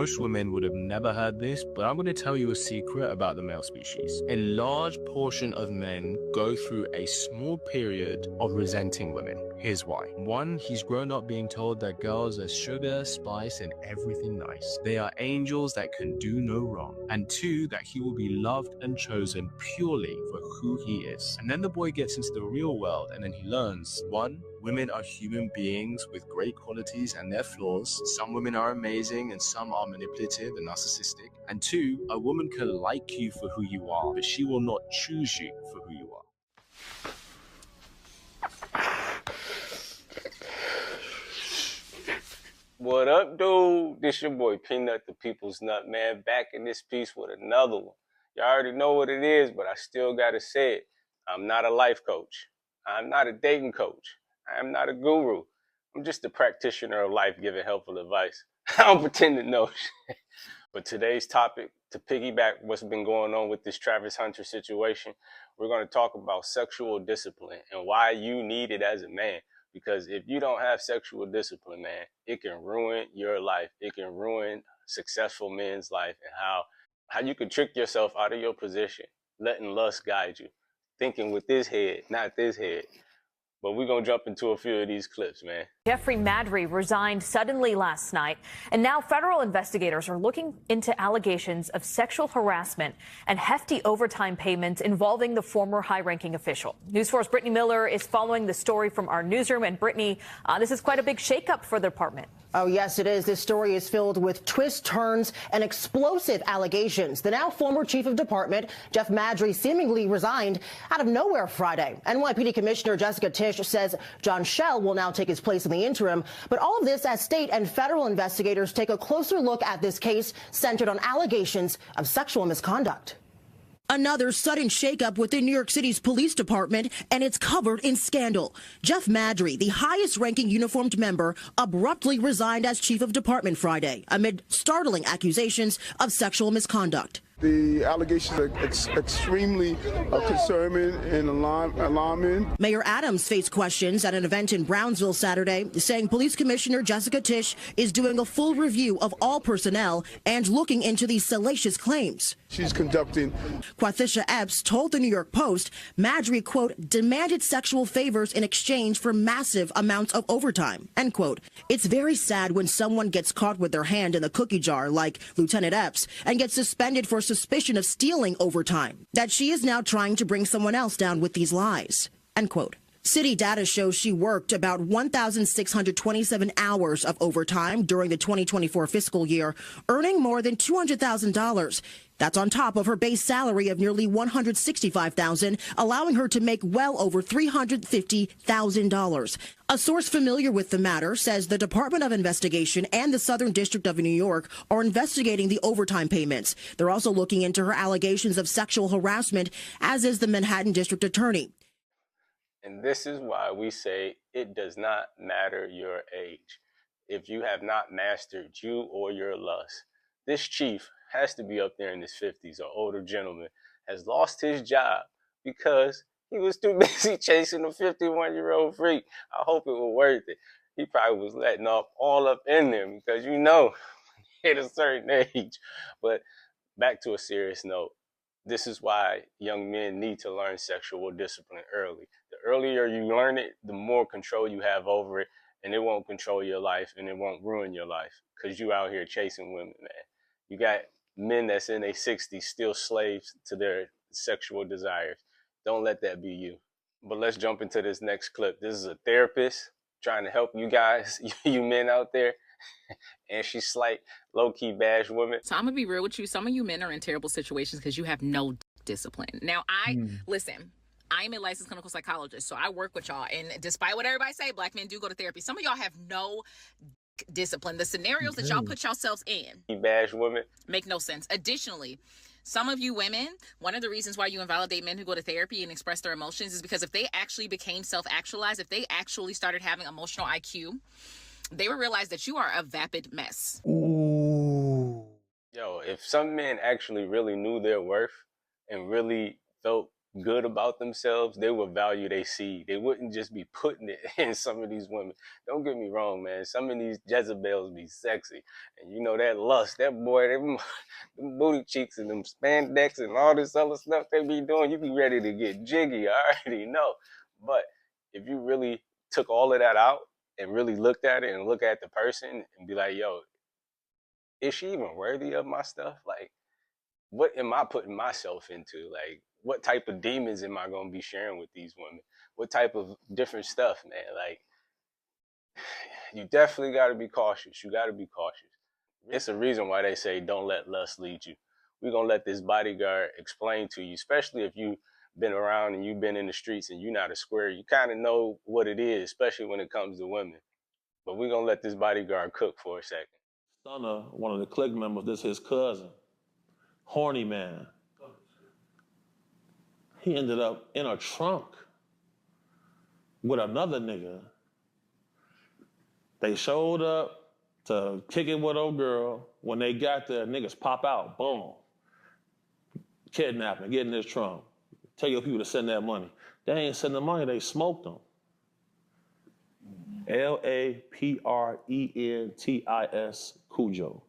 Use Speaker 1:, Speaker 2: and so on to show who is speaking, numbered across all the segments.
Speaker 1: Most women would have never heard this, but I'm going to tell you a secret about the male species. A large portion of men go through a small period of resenting women. Here's why. One, he's grown up being told that girls are sugar, spice, and everything nice. They are angels that can do no wrong. And two, that he will be loved and chosen purely for who he is. And then the boy gets into the real world and then he learns, one, women are human beings with great qualities and their flaws. Some women are amazing and some are manipulative and narcissistic. And two, a woman can like you for who you are, but she will not choose you for who you are.
Speaker 2: What up, dude? This your boy Peanut, the People's Nut, man. Back in this piece with another one. Y'all already know what it is, but I still gotta say it. I'm not a life coach. I'm not a dating coach. I'm not a guru. I'm just a practitioner of life giving helpful advice. I don't pretend to know shit. But today's topic, to piggyback what's been going on with this Travis Hunter situation, we're going to talk about sexual discipline and why you need it as a man. Because if you don't have sexual discipline, man, it can ruin your life. It can ruin successful men's life, and how you can trick yourself out of your position, letting lust guide you, thinking with this head, not this head. But we're going to jump into a few of these clips, man.
Speaker 3: Jeffrey Madry resigned suddenly last night, and now federal investigators are looking into allegations of sexual harassment and hefty overtime payments involving the former high-ranking official. News 4's Brittany Miller is following the story from our newsroom. And Brittany, this is quite a big shakeup for the department.
Speaker 4: Oh, yes, it is. This story is filled with twists, turns, and explosive allegations. The now former chief of department, Jeff Madry, seemingly resigned out of nowhere Friday. NYPD Commissioner Jessica Tisch says John Schell will now take his place in the interim. But all of this as state and federal investigators take a closer look at this case centered on allegations of sexual misconduct. Another sudden shakeup within New York City's police department, and it's covered in scandal. Jeff Madry, the highest-ranking uniformed member, abruptly resigned as chief of department Friday amid startling accusations of sexual misconduct.
Speaker 5: The allegations are extremely concerning and alarming.
Speaker 4: Mayor Adams faced questions at an event in Brownsville Saturday, saying Police Commissioner Jessica Tisch is doing a full review of all personnel and looking into these salacious claims.
Speaker 5: She's conducting.
Speaker 4: Quathisha Epps told the New York Post Madry, quote, demanded sexual favors in exchange for massive amounts of overtime, end quote. It's very sad when someone gets caught with their hand in the cookie jar, like Lieutenant Epps, and gets suspended for suspicion of stealing overtime, that she is now trying to bring someone else down with these lies, end quote. City data shows she worked about 1,627 hours of overtime during the 2024 fiscal year, earning more than $200,000. That's on top of her base salary of nearly $165,000, allowing her to make well over $350,000. A source familiar with the matter says the Department of Investigation and the Southern District of New York are investigating the overtime payments. They're also looking into her allegations of sexual harassment, as is the Manhattan District Attorney.
Speaker 2: And this is why we say it does not matter your age. If you have not mastered you or your lust, this chief has to be up there in his 50s, or older gentleman, has lost his job because he was too busy chasing a 51-year-old freak. I hope it was worth it. He probably was letting off all up in there because, you know, at a certain age. But back to a serious note. This is why young men need to learn sexual discipline early. The earlier you learn it, the more control you have over it, and it won't control your life and it won't ruin your life because you out here chasing women, man. You got men that's in their 60s still slaves to their sexual desires. Don't let that be you. But let's jump into this next clip. This is a therapist trying to help you guys, you men out there. And she's slight, low-key bash women.
Speaker 6: So I'm gonna be real with you. Some of you men are in terrible situations because you have no discipline. Now, listen, I'm a licensed clinical psychologist, so I work with y'all. And despite what everybody say, black men do go to therapy. Some of y'all have no discipline. The scenarios that y'all put yourselves in
Speaker 2: Bash women
Speaker 6: make no sense. Additionally, some of you women, one of the reasons why you invalidate men who go to therapy and express their emotions is because if they actually became self-actualized, if they actually started having emotional IQ, they would realize that you are a vapid mess.
Speaker 2: Ooh. Yo, if some men actually really knew their worth and really felt good about themselves, they would value their seed. They wouldn't just be putting it in some of these women. Don't get me wrong, man. Some of these Jezebels be sexy. And you know that lust, that boy, them booty cheeks and them spandex and all this other stuff they be doing, you be ready to get jiggy. I already know. But if you really took all of that out and really looked at it and look at the person and be like, yo, is she even worthy of my stuff? Like, what am I putting myself into? Like, what type of demons am I going to be sharing with these women? What type of different stuff, man? Like, you definitely got to be cautious. You got to be cautious. It's a reason why they say don't let lust lead you. We're going to let this bodyguard explain to you, especially if you've been around and you've been in the streets and you're not a square. You kind of know what it is, especially when it comes to women. But we're going to let this bodyguard cook for a second.
Speaker 7: Stunner, one of the clique members, this his cousin. Horny man. He ended up in a trunk with another nigga. They showed up to kick it with old girl. When they got there, niggas pop out, boom. Kidnapping, get in this trunk. Tell your people to send that money. They ain't send the money, they smoked them. Laprentis, Cujo.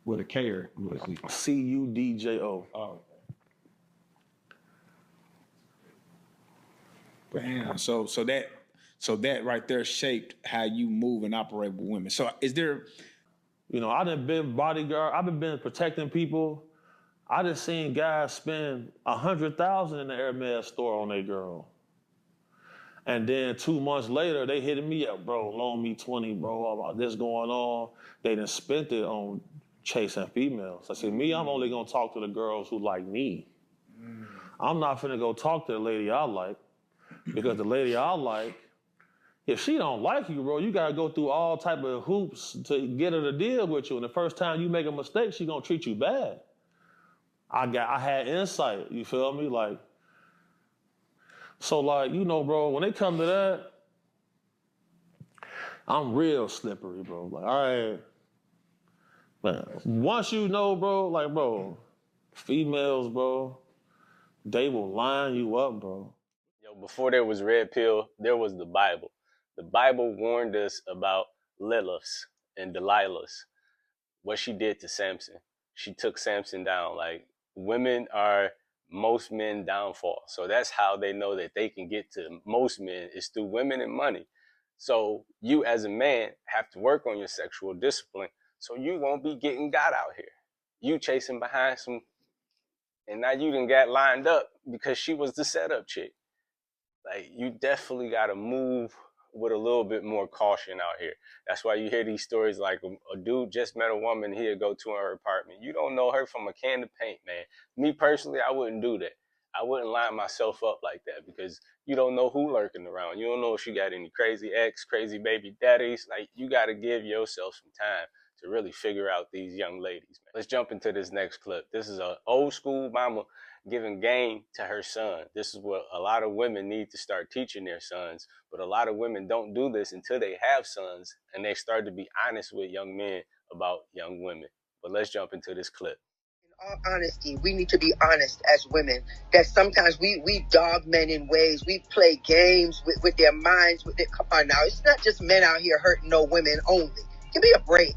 Speaker 8: With a K or was he?
Speaker 7: Cudzo.
Speaker 8: Oh. Damn. So that right there shaped how you move and operate with women. So is there?
Speaker 7: You know, I done been bodyguard. I've been protecting people. I done seen guys spend $100,000 in the Hermes store on their girl. And then 2 months later, they hitting me up, bro, loan me 20, bro, about this going on. They done spent it on chasing females. I said, me, I'm only gonna talk to the girls who like me. I'm not finna go talk to the lady I like, because the lady I like, if she don't like you, bro, you gotta go through all type of hoops to get her to deal with you. And the first time you make a mistake, she gonna treat you bad. I had insight, you feel me? Like, so like, you know, bro, when it come to that, I'm real slippery, bro. Like, all right, man, once you know, bro, like, bro, females, bro, they will line you up, bro.
Speaker 2: Yo, before there was Redpill, there was the Bible. The Bible warned us about Liliths and Delilahs, what she did to Samson. She took Samson down. Like, women are most men downfall. So that's how they know that they can get to most men is through women and money. So you as a man have to work on your sexual discipline so you won't be getting got out here. You chasing behind some, and now you done got lined up because she was the setup chick. Like, you definitely got to move with a little bit more caution out here. That's why you hear these stories like a dude just met a woman, he'll go to her apartment. You don't know her from a can of paint, man. Me personally, I wouldn't do that. I wouldn't line myself up like that because you don't know who lurking around. You don't know if she got any crazy ex, crazy baby daddies. Like, you got to give yourself some time to really figure out these young ladies, man. Let's jump into this next clip. This is an old school mama giving game to her son. This is what a lot of women need to start teaching their sons, but a lot of women don't do this until they have sons and they start to be honest with young men about young women. But let's jump into this clip.
Speaker 9: In all honesty, we need to be honest as women that sometimes we dog men in ways. We play games with their minds. Come on now, it's not just men out here hurting no women only. Give me a break.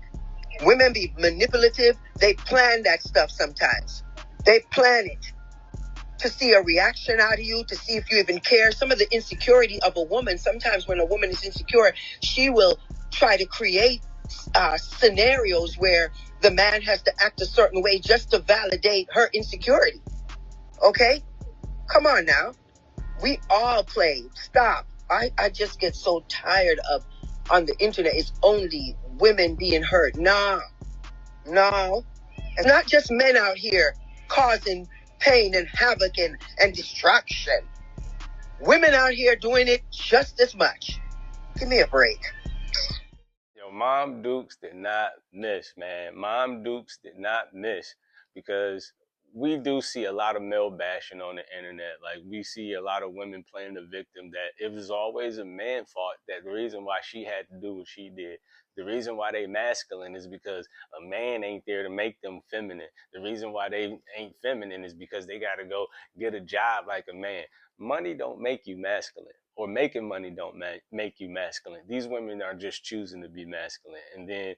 Speaker 9: Women be manipulative. They plan that stuff sometimes. They plan it to see a reaction out of you, to see if you even care. Some of the insecurity of a woman, sometimes when a woman is insecure, she will try to create scenarios where the man has to act a certain way just to validate her insecurity. Okay? Come on now. We all play. Stop. I just get so tired of, on the internet, it's only women being hurt. No. It's not just men out here causing pain and havoc and destruction. Women out here doing it just as much. Give me a break.
Speaker 2: Yo, Mom Dukes did not miss, man. Mom Dukes did not miss, because we do see a lot of male bashing on the internet. Like, we see a lot of women playing the victim, that it was always a man's fault, that the reason why she had to do what she did. The reason why they masculine is because a man ain't there to make them feminine. The reason why they ain't feminine is because they got to go get a job like a man. Money don't make you masculine, or making money don't make you masculine. These women are just choosing to be masculine. And then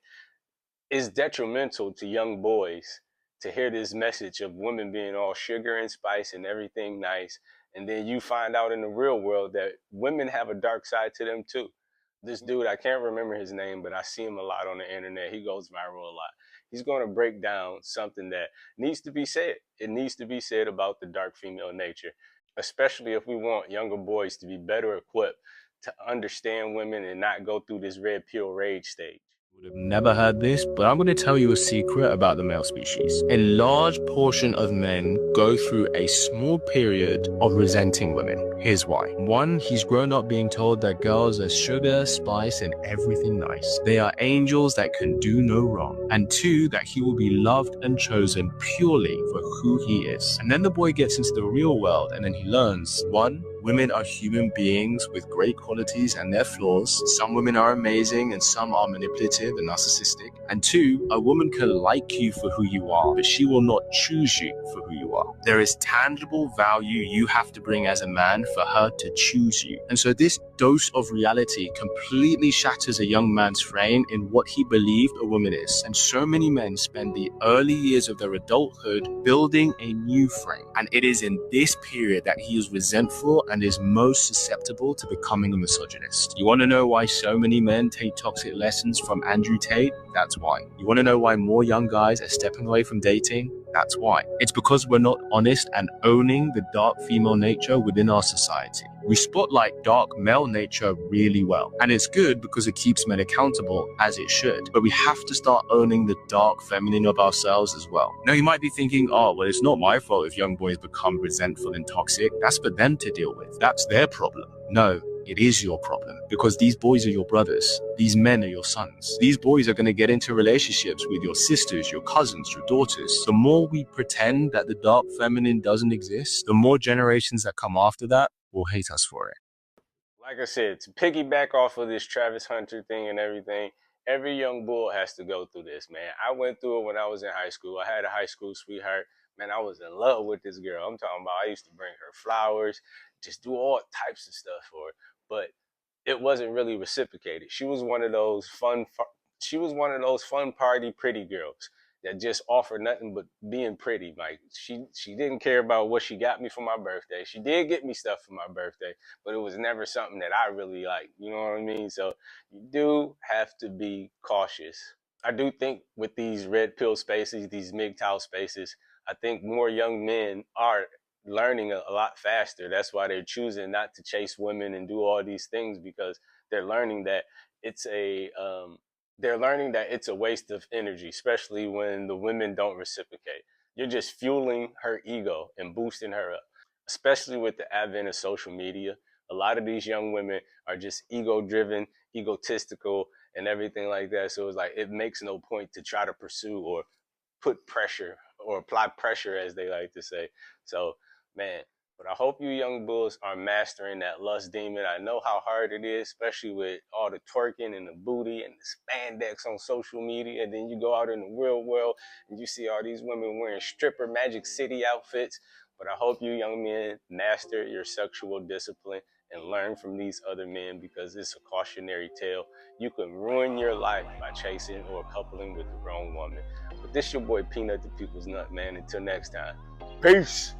Speaker 2: it's detrimental to young boys to hear this message of women being all sugar and spice and everything nice. And then you find out in the real world that women have a dark side to them too. This dude, I can't remember his name, but I see him a lot on the internet. He goes viral a lot. He's going to break down something that needs to be said. It needs to be said about the dark female nature, especially if we want younger boys to be better equipped to understand women and not go through this red pill rage stage.
Speaker 1: Would have never heard this, but I'm going to tell you a secret about the male species. A large portion of men go through a small period of resenting women. Here's why. 1, he's grown up being told that girls are sugar, spice, and everything nice. They are angels that can do no wrong. And 2, that he will be loved and chosen purely for who he is. And then the boy gets into the real world and then he learns, 1, women are human beings with great qualities and their flaws. Some women are amazing and some are manipulative and narcissistic. And 2, a woman can like you for who you are, but she will not choose you for who you are. There is tangible value you have to bring as a man for her to choose you. And so this dose of reality completely shatters a young man's frame in what he believed a woman is. And so many men spend the early years of their adulthood building a new frame. And it is in this period that he is resentful and is most susceptible to becoming a misogynist. You want to know why so many men take toxic lessons from Andrew Tate? That's why. You want to know why more young guys are stepping away from dating? That's why. It's because we're not honest and owning the dark female nature within our society. We spotlight dark male nature really well, and it's good because it keeps men accountable, as it should. But we have to start owning the dark feminine of ourselves as well. Now, you might be thinking, oh, well, it's not my fault if young boys become resentful and toxic. That's for them to deal with. That's their problem. No, it is your problem, because these boys are your brothers. These men are your sons. These boys are going to get into relationships with your sisters, your cousins, your daughters. The more we pretend that the dark feminine doesn't exist, the more generations that come after that will hate us for it.
Speaker 2: Like I said, to piggyback off of this Travis Hunter thing and everything, every young bull has to go through this, man. I went through it when I was in high school. I had a high school sweetheart. Man, I was in love with this girl. I'm talking about I used to bring her flowers, just do all types of stuff for her. But it wasn't really reciprocated. She was one of those fun party pretty girls that just offered nothing but being pretty. Like she didn't care about what she got me for my birthday. She did get me stuff for my birthday, but it was never something that I really liked. You know what I mean? So you do have to be cautious. I do think with these red pill spaces, these MGTOW spaces, I think more young men are learning a lot faster. That's why they're choosing not to chase women and do all these things, because they're learning that it's a waste of energy, especially when the women don't reciprocate. You're just fueling her ego and boosting her up, especially with the advent of social media. A lot of these young women are just ego-driven, egotistical, and everything like that. So it's like it makes no point to try to pursue or put pressure or apply pressure, as they like to say. So, man, but I hope you young bulls are mastering that lust demon. I know how hard it is, especially with all the twerking and the booty and the spandex on social media. And then you go out in the real world and you see all these women wearing stripper Magic City outfits. But I hope you young men master your sexual discipline and learn from these other men, because it's a cautionary tale. You can ruin your life by chasing or coupling with the wrong woman. But this your boy Peanut the People's Nut, man. Until next time, peace.